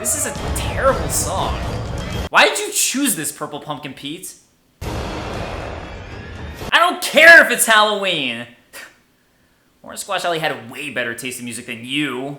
This is a terrible song. Why did you choose this, Purple Pumpkin Pete? I don't care if it's Halloween! Orange Squash Alley had way better taste in music than you.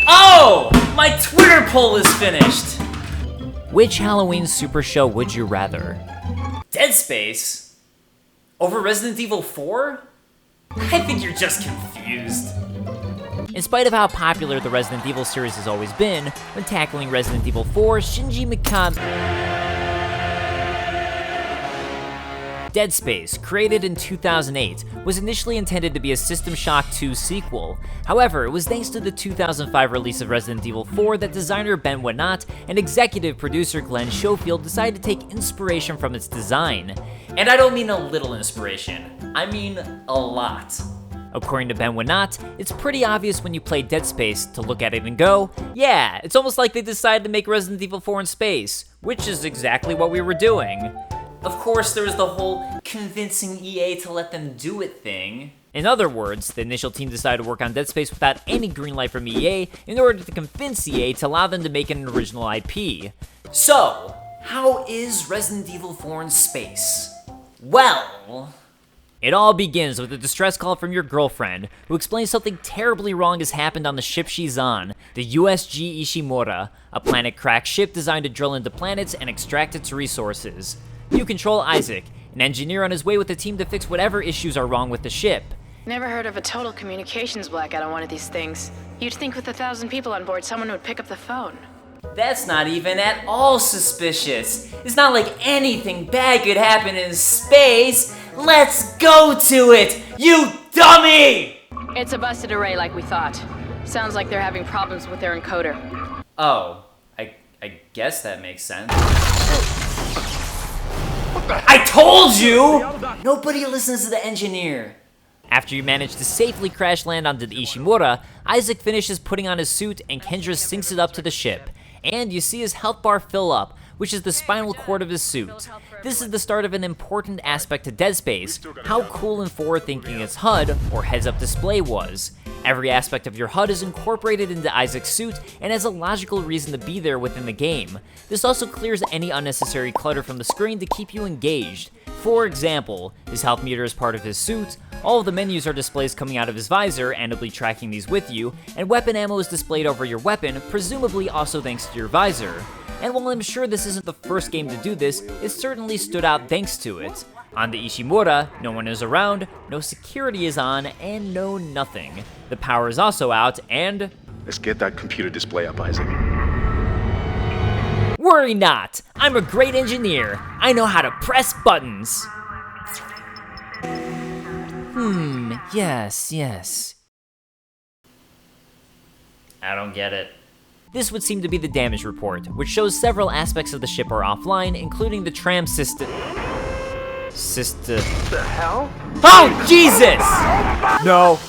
Oh! My Twitter poll is finished! Which Halloween Super Show would you rather? Dead Space? Over Resident Evil 4? I think you're just confused. In spite of how popular the Resident Evil series has always been, when tackling Resident Evil 4, Shinji Mikami... Dead Space, created in 2008, was initially intended to be a System Shock 2 sequel. However, it was thanks to the 2005 release of Resident Evil 4 that designer Ben Wenat and executive producer Glenn Schofield decided to take inspiration from its design. And I don't mean a little inspiration, I mean a lot. According to Ben Wenat, it's pretty obvious when you play Dead Space to look at it and go, yeah, it's almost like they decided to make Resident Evil 4 in space, which is exactly what we were doing. Of course, there was the whole convincing EA to let them do it thing. In other words, the initial team decided to work on Dead Space without any green light from EA in order to convince EA to allow them to make an original IP. So, how is Resident Evil 4 in space? Well... It all begins with a distress call from your girlfriend, who explains something terribly wrong has happened on the ship she's on, the USG Ishimura, a planet-cracked ship designed to drill into planets and extract its resources. You control Isaac, an engineer on his way with a team to fix whatever issues are wrong with the ship. Never heard of a total communications blackout on one of these things. You'd think with 1,000 people on board, someone would pick up the phone. That's not even at all suspicious. It's not like anything bad could happen in space. Let's go to it, you dummy! It's a busted array like we thought. Sounds like they're having problems with their encoder. Oh, I guess that makes sense. I told you! Nobody listens to the engineer. After you manage to safely crash land onto the Ishimura, Isaac finishes putting on his suit and Kendra syncs it up to the ship. And you see his health bar fill up, which is the spinal cord of his suit. This is the start of an important aspect to Dead Space, how cool and forward-thinking its HUD, or heads-up display, was. Every aspect of your HUD is incorporated into Isaac's suit and has a logical reason to be there within the game. This also clears any unnecessary clutter from the screen to keep you engaged. For example, his health meter is part of his suit, all of the menus are displays coming out of his visor, randomly tracking these with you, and weapon ammo is displayed over your weapon, presumably also thanks to your visor. And while I'm sure this isn't the first game to do this, it certainly stood out thanks to it. On the Ishimura, no one is around, no security is on, and no nothing. The power is also out, and... Let's get that computer display up, Isaac. Worry not! I'm a great engineer. I know how to press buttons. Yes. I don't get it. This would seem to be the damage report, which shows several aspects of the ship are offline, including the tram system. The hell? Oh, Jesus! No.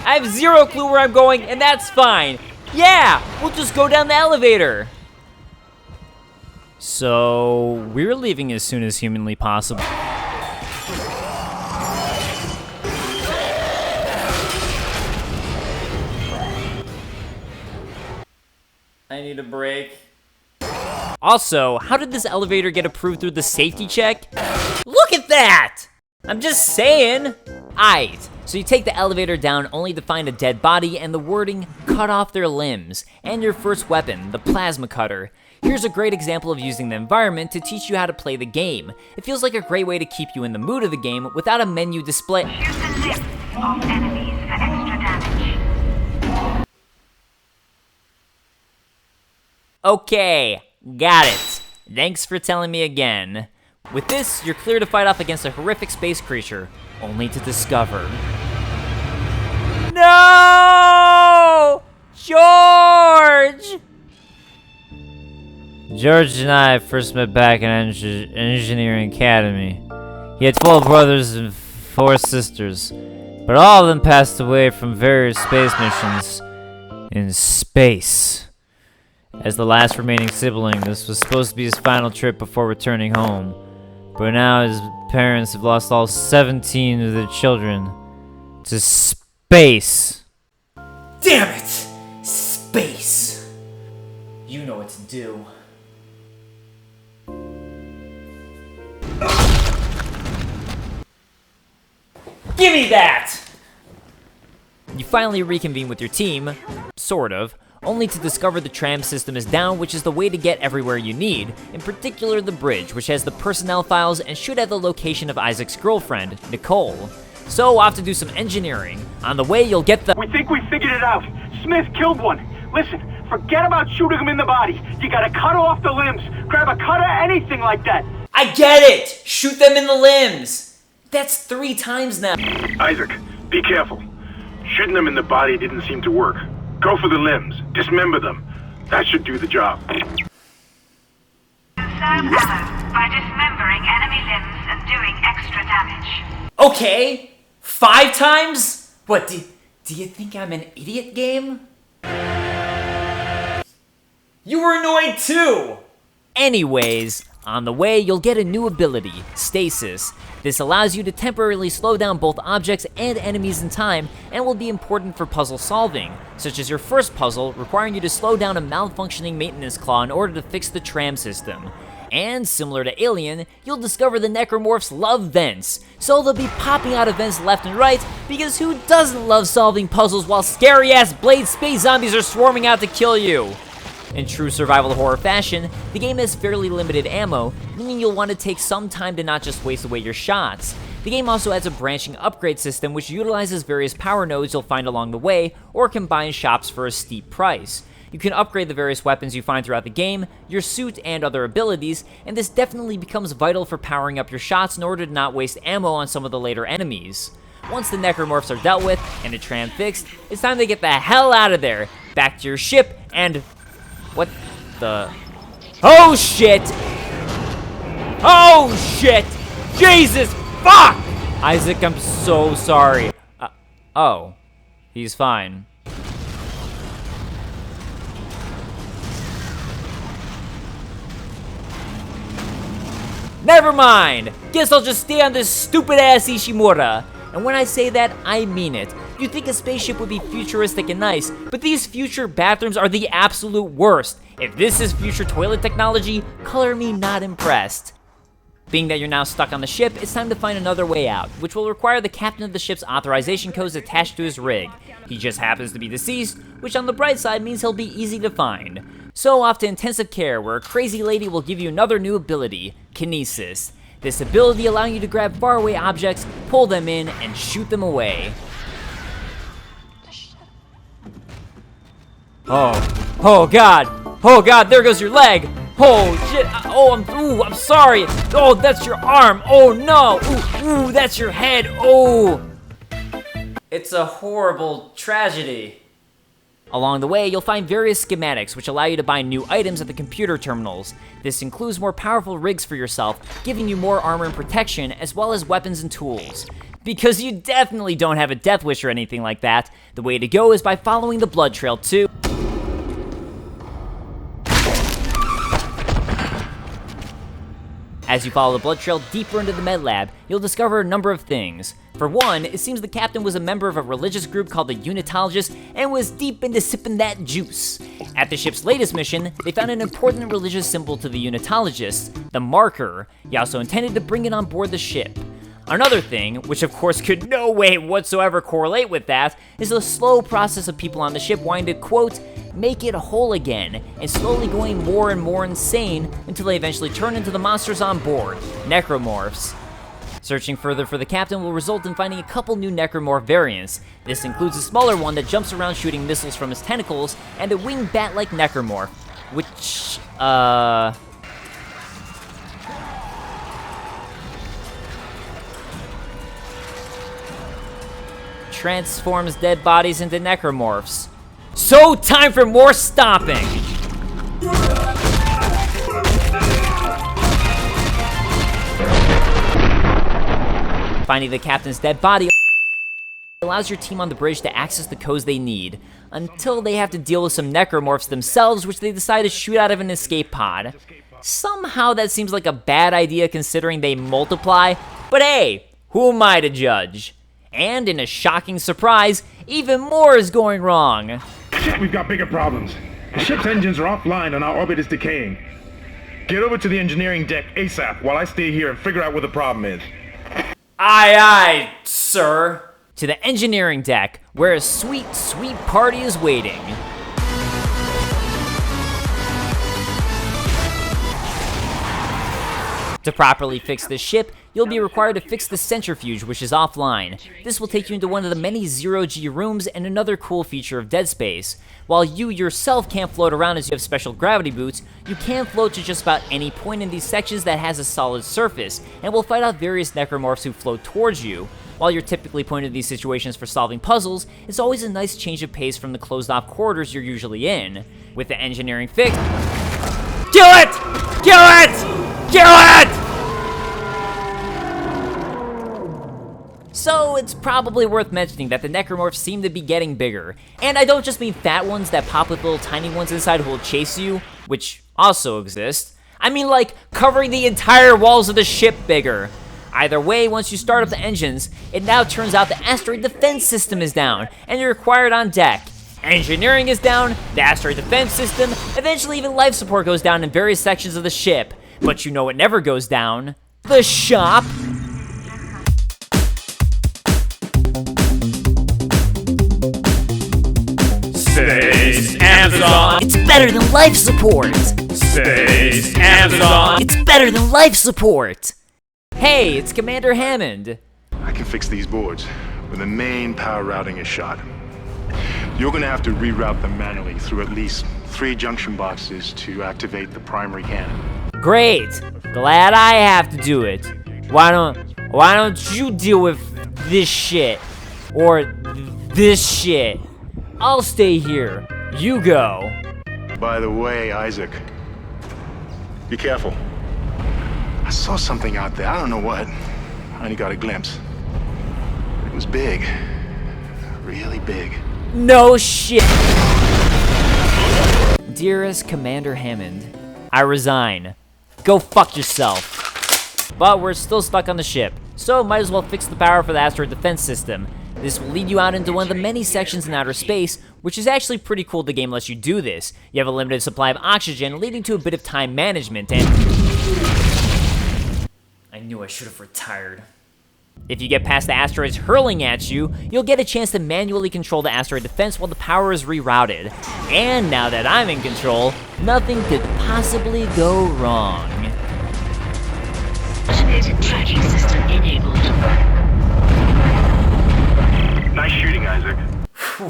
I have zero clue where I'm going, and that's fine. Yeah, we'll just go down the elevator. So, we're leaving as soon as humanly possible. I need a break. Also, how did this elevator get approved through the safety check? Look at that! I'm just saying. Aight, so you take the elevator down only to find a dead body and the wording, cut off their limbs, and your first weapon, the plasma cutter. Here's a great example of using the environment to teach you how to play the game. It feels like a great way to keep you in the mood of the game without a menu display. Use the list of enemies for extra damage. Okay, got it. Thanks for telling me again. With this, you're clear to fight off against a horrific space creature, only to discover... No! George! George and I first met back in Engineering Academy. He had 12 brothers and 4 sisters, but all of them passed away from various space missions in space. As the last remaining sibling, this was supposed to be his final trip before returning home. But now his parents have lost all 17 of their children to space. Damn it! Space! You know what to do. Give me that! You finally reconvene with your team, sort of, only to discover the tram system is down, which is the way to get everywhere you need, in particular the bridge, which has the personnel files and should have the location of Isaac's girlfriend, Nicole. So off to do some engineering. On the way, you'll get the— We think we figured it out. Smith killed one. Listen, forget about shooting him in the body. You gotta cut off the limbs. Grab a cutter, anything like that. I get it! Shoot them in the limbs! That's 3 times now. Isaac, be careful. Shooting them in the body didn't seem to work. Go for the limbs. Dismember them. That should do the job. Conserve ammo by dismembering enemy limbs and doing extra damage. Okay, 5 times? What, do you think I'm an idiot, game? You were annoyed too! Anyways, on the way, you'll get a new ability, Stasis. This allows you to temporarily slow down both objects and enemies in time and will be important for puzzle solving, such as your first puzzle requiring you to slow down a malfunctioning maintenance claw in order to fix the tram system. And similar to Alien, you'll discover the necromorphs love vents, so they'll be popping out of vents left and right, because who doesn't love solving puzzles while scary-ass blade space zombies are swarming out to kill you? In true survival horror fashion, the game has fairly limited ammo, meaning you'll want to take some time to not just waste away your shots. The game also adds a branching upgrade system which utilizes various power nodes you'll find along the way, or combines shops for a steep price. You can upgrade the various weapons you find throughout the game, your suit, and other abilities, and this definitely becomes vital for powering up your shots in order to not waste ammo on some of the later enemies. Once the necromorphs are dealt with, and the tram fixed, it's time to get the hell out of there, back to your ship, and— what the— oh shit! Oh shit! Jesus, fuck! Isaac, I'm so sorry. Oh, he's fine. Never mind! Guess I'll just stay on this stupid ass Ishimura. And when I say that, I mean it. You'd think a spaceship would be futuristic and nice, but these future bathrooms are the absolute worst. If this is future toilet technology, color me not impressed. Being that you're now stuck on the ship, it's time to find another way out, which will require the captain of the ship's authorization codes attached to his rig. He just happens to be deceased, which on the bright side means he'll be easy to find. So off to intensive care, where a crazy lady will give you another new ability, Kinesis. This ability allowing you to grab faraway objects, pull them in, and shoot them away. Oh god, there goes your leg. Oh shit, I'm sorry. Oh, that's your arm. Oh no, ooh, that's your head. Oh. It's a horrible tragedy. Along the way, you'll find various schematics which allow you to buy new items at the computer terminals. This includes more powerful rigs for yourself, giving you more armor and protection, as well as weapons and tools. Because you definitely don't have a death wish or anything like that, the way to go is by following the blood trail to— As you follow the blood trail deeper into the med lab, you'll discover a number of things. For one, it seems the captain was a member of a religious group called the Unitologists and was deep into sipping that juice. At the ship's latest mission, they found an important religious symbol to the Unitologists, the marker. He also intended to bring it on board the ship. Another thing, which of course could no way whatsoever correlate with that, is the slow process of people on the ship wanting to, quote, make it whole again, and slowly going more and more insane until they eventually turn into the monsters on board, necromorphs. Searching further for the captain will result in finding a couple new necromorph variants. This includes a smaller one that jumps around shooting missiles from his tentacles, and a winged bat-like necromorph, which, transforms dead bodies into necromorphs. So, time for more stomping! Finding the captain's dead body allows your team on the bridge to access the codes they need, until they have to deal with some necromorphs themselves, which they decide to shoot out of an escape pod. Somehow that seems like a bad idea considering they multiply, but hey, who am I to judge? And in a shocking surprise, even more is going wrong. Shit, we've got bigger problems. The ship's engines are offline and our orbit is decaying. Get over to the engineering deck ASAP while I stay here and figure out what the problem is. Aye, aye, sir. To the engineering deck, where a sweet, sweet party is waiting. To properly fix this ship, you'll be required to fix the centrifuge, which is offline. This will take you into one of the many zero-G rooms and another cool feature of Dead Space. While you yourself can't float around as you have special gravity boots, you can float to just about any point in these sections that has a solid surface, and will fight off various necromorphs who float towards you. While you're typically pointed in these situations for solving puzzles, it's always a nice change of pace from the closed-off corridors you're usually in. With the engineering fixed... Kill it! Kill it! Kill it! So, it's probably worth mentioning that the necromorphs seem to be getting bigger. And I don't just mean fat ones that pop with little tiny ones inside who will chase you, which also exist. I mean like, covering the entire walls of the ship bigger. Either way, once you start up the engines, it now turns out the asteroid defense system is down, and you're required on deck. Engineering is down, the asteroid defense system, eventually even life support goes down in various sections of the ship. But you know what never goes down? The shop! Space Amazon! It's better than life support! Space Amazon! It's better than life support! Hey, it's Commander Hammond. I can fix these boards when the main power routing is shot. You're gonna have to reroute them manually through at least 3 junction boxes to activate the primary cannon. Great! Glad I have to do it. Why don't you deal with this shit? Or this shit? I'll stay here. You go. By the way, Isaac, be careful. I saw something out there. I don't know what. I only got a glimpse. It was big. Really big. No shit! Dearest Commander Hammond, I resign. Go fuck yourself. But we're still stuck on the ship, so might as well fix the power for the asteroid defense system. This will lead you out into one of the many sections in outer space, which is actually pretty cool the game lets you do this. You have a limited supply of oxygen, leading to a bit of time management, and... I knew I should have retired. If you get past the asteroids hurling at you, you'll get a chance to manually control the asteroid defense while the power is rerouted. And now that I'm in control, nothing could possibly go wrong. Automated tracking system enabled. Nice shooting, Isaac.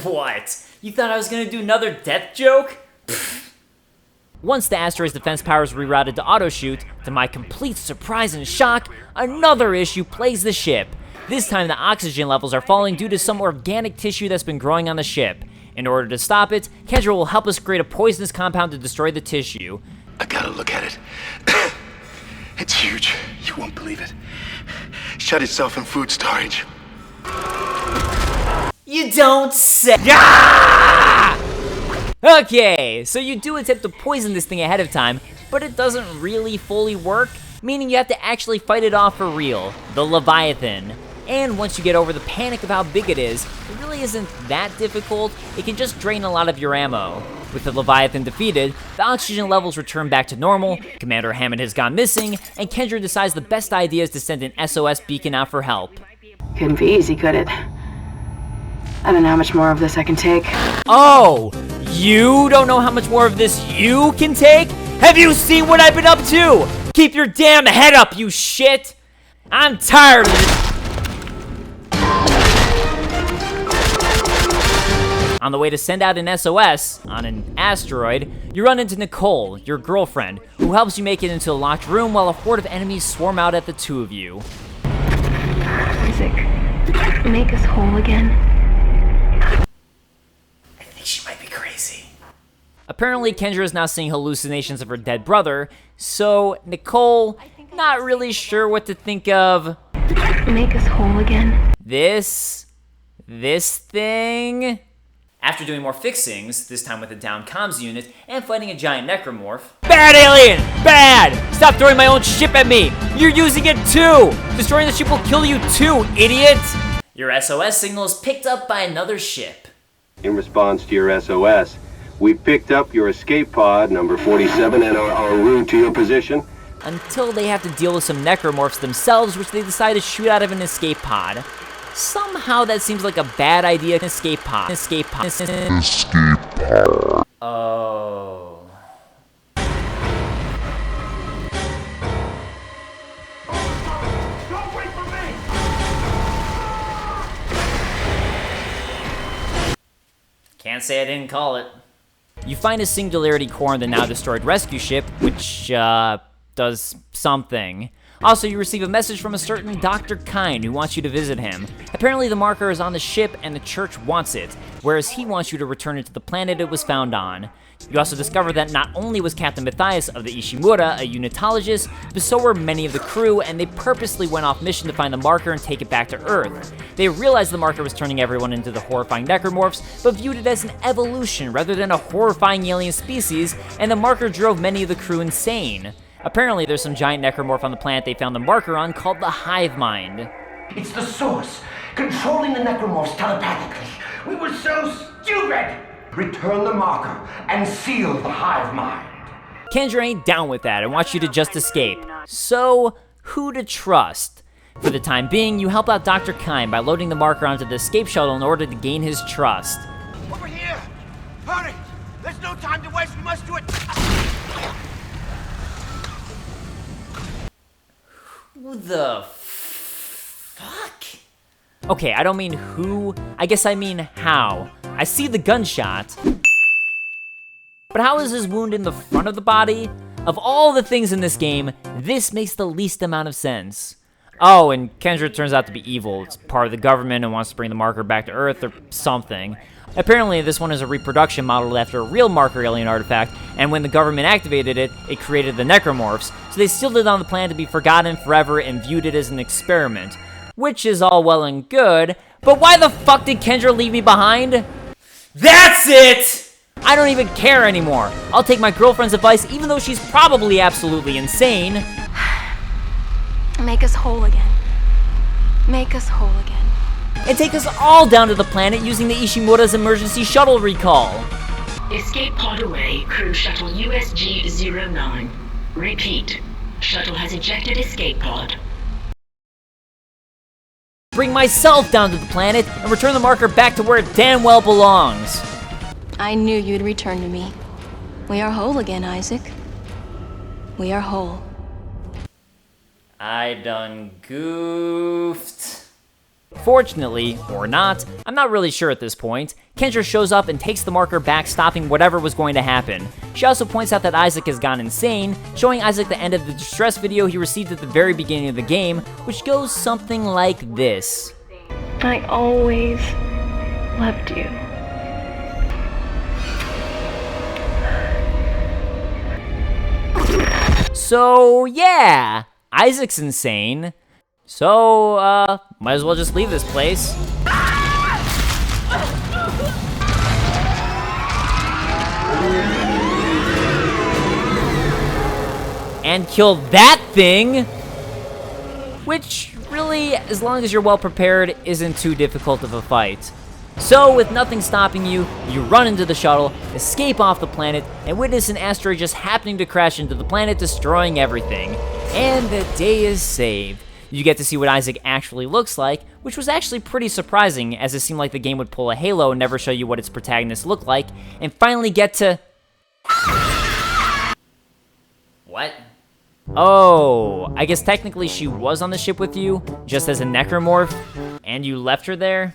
What? You thought I was gonna do another death joke? Once the asteroid's defense power is rerouted to auto-shoot, to my complete surprise and shock, another issue plagues the ship. This time the oxygen levels are falling due to some organic tissue that's been growing on the ship. In order to stop it, Kendra will help us create a poisonous compound to destroy the tissue. I gotta look at it. It's huge. You won't believe it. Shut itself in food storage. You don't say. Ah! Okay, so you do attempt to poison this thing ahead of time, but it doesn't really fully work, meaning you have to actually fight it off for real, the Leviathan. And once you get over the panic of how big it is, it really isn't that difficult. It can just drain a lot of your ammo. With the Leviathan defeated, the oxygen levels return back to normal, Commander Hammond has gone missing, and Kendra decides the best idea is to send an SOS beacon out for help. Couldn't be easy, could it? I don't know how much more of this I can take. Oh, you don't know how much more of this you can take? Have you seen what I've been up to? Keep your damn head up, you shit! I'm tired of this. On the way to send out an SOS on an asteroid, you run into Nicole, your girlfriend, who helps you make it into a locked room while a horde of enemies swarm out at the two of you. Isaac, make us whole again. I think she might be crazy. Apparently, Kendra is now seeing hallucinations of her dead brother, so Nicole, not really sure what to think of. Make us whole again. This thing? After doing more fixings, this time with a down comms unit, and fighting a giant necromorph. Bad alien! Bad! Stop throwing my own ship at me! You're using it too! Destroying the ship will kill you too, idiot! Your SOS signal is picked up by another ship. In response to your SOS, we picked up your escape pod, number 47, and are en route to your position. Until they have to deal with some necromorphs themselves, which they decide to shoot out of an escape pod. Somehow that seems like a bad idea. Escape pod. Oh. Don't wait for me! Can't say I didn't call it. You find a singularity core in the now destroyed rescue ship, which, does something. Also, you receive a message from a certain Dr. Klein who wants you to visit him. Apparently the marker is on the ship and the church wants it, whereas he wants you to return it to the planet it was found on. You also discover that not only was Captain Matthias of the Ishimura a unitologist, but so were many of the crew, and they purposely went off mission to find the marker and take it back to Earth. They realized the marker was turning everyone into the horrifying necromorphs, but viewed it as an evolution rather than a horrifying alien species, and the marker drove many of the crew insane. Apparently, there's some giant necromorph on the planet they found the marker on called the Hive Mind. It's the source, controlling the necromorphs telepathically. We were so stupid! Return the marker and seal the Hive Mind. Kendra ain't down with that and wants you to just escape. So, who to trust? For the time being, you help out Dr. Klein by loading the marker onto the escape shuttle in order to gain his trust. Over here! Hurry! There's no time to waste, we must do it! Who the fuck? Okay, I don't mean who, I guess I mean how. I see the gunshot. But how is his wound in the front of the body? Of all the things in this game, this makes the least amount of sense. Oh, and Kendra turns out to be evil. It's part of the government and wants to bring the marker back to Earth or something. Apparently, this one is a reproduction modeled after a real marker alien artifact, and when the government activated it, it created the necromorphs, so they sealed it on the planet to be forgotten forever and viewed it as an experiment. Which is all well and good, but why the fuck did Kendra leave me behind? That's it! I don't even care anymore. I'll take my girlfriend's advice even though she's probably absolutely insane. Make us whole again. Make us whole again. And take us all down to the planet using the Ishimura's emergency shuttle recall. Escape pod away, crew shuttle USG-09. Repeat, shuttle has ejected escape pod. Bring myself down to the planet and return the marker back to where it damn well belongs. I knew you'd return to me. We are whole again, Isaac. We are whole. I done goofed. Fortunately, or not, I'm not really sure at this point, Kendra shows up and takes the marker back, stopping whatever was going to happen. She also points out that Isaac has gone insane, showing Isaac the end of the distress video he received at the very beginning of the game, which goes something like this. I always loved you. So, yeah, Isaac's insane. So, might as well just leave this place. And kill that thing! Which, really, as long as you're well prepared, isn't too difficult of a fight. So, with nothing stopping you, you run into the shuttle, escape off the planet, and witness an asteroid just happening to crash into the planet, destroying everything. And the day is saved. You get to see what Isaac actually looks like, which was actually pretty surprising, as it seemed like the game would pull a Halo and never show you what its protagonist looked like, and finally get to... What? Oh, I guess technically she was on the ship with you, just as a necromorph, and you left her there?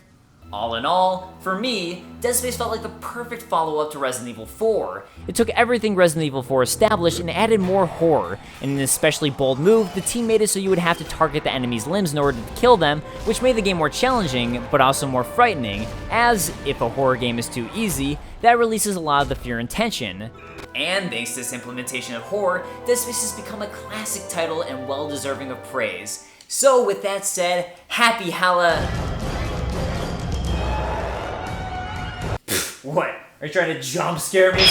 All in all, for me, Dead Space felt like the perfect follow-up to Resident Evil 4. It took everything Resident Evil 4 established and added more horror. In an especially bold move, the team made it so you would have to target the enemy's limbs in order to kill them, which made the game more challenging, but also more frightening, as, if a horror game is too easy, that releases a lot of the fear and tension. And thanks to this implementation of horror, Dead Space has become a classic title and well-deserving of praise. So with that said, happy What? Are you trying to jump scare me?